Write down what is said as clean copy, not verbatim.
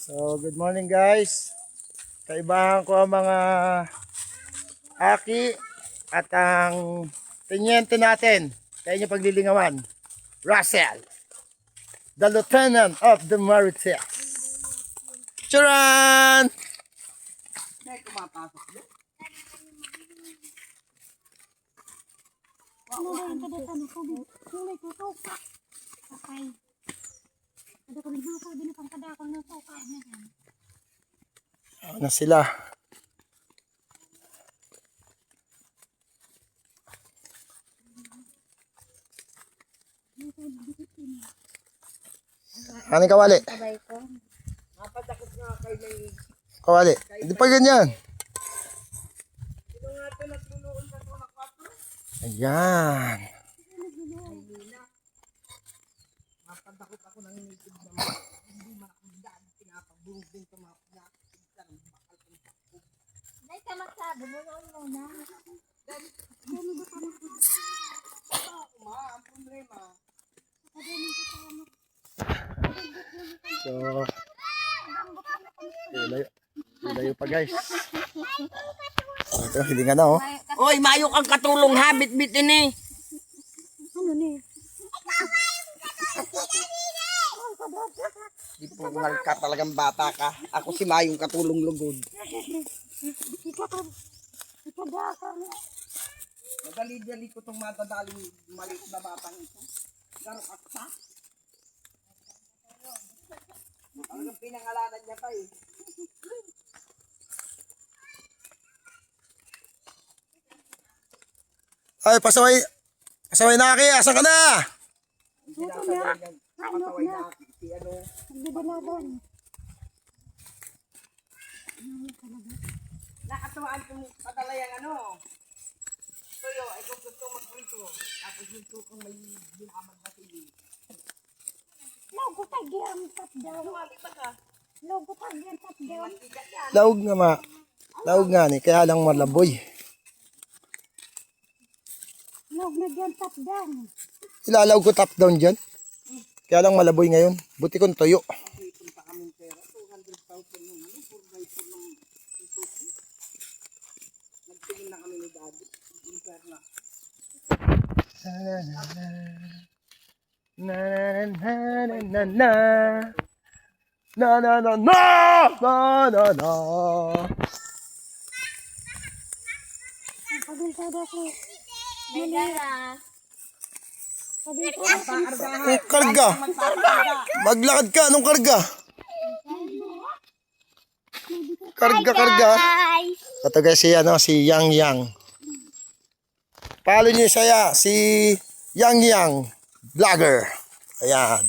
So, good morning guys. Kaibahan ko ang mga aki at ang tinyente natin. Kaya niyo paglilingawan. Russell, the Lieutenant of the Marites. Charan! Na sila. Ano kawali? Kawali. Hindi pa ganyan. Ayan. So, layo pa guys. Ito, hilingan na oh. Oy, mayo kang katulong ha, bit-bitin eh. Ano ni? Di pungal ka talagang bata ka. Ako si Mayong katulong lugod. Madali-dali ko itong matadaling maliit na batang ito. Garo aksa. Ang pinangalanan niya pa eh. Ay, pasaway. Pasaway na aki. Asan ka na? Sinasabay niya, pasaway na si ano. Nakatuwaan kong padala yung ano. Tuyo, ay kung gusto magprito. Tapos yung tukong may binamag na sili. Logo tagyam tatdaw. Logo tagyam tatdaw. Laog nga ma. Laog nga ni. Kaya lang malaboy. Logo na dyan tatdaw. Ilalaog ko top down dyan. Kaya lang malaboy ngayon. Buti kong tuyo. Ipon pa kaming pera. 200,000 yung ano. 4x4 ng tutuki. Nagtingin na kami ni Daddy. Imperna. Na na na na na na na na na na na. Pagulsada ko. Bigara. Karga. Maglakad ka. Anong karga? Karga. Ito guys si ano si Yang Yang. Follow niyo siya si Yang Yang vlogger. Ayan.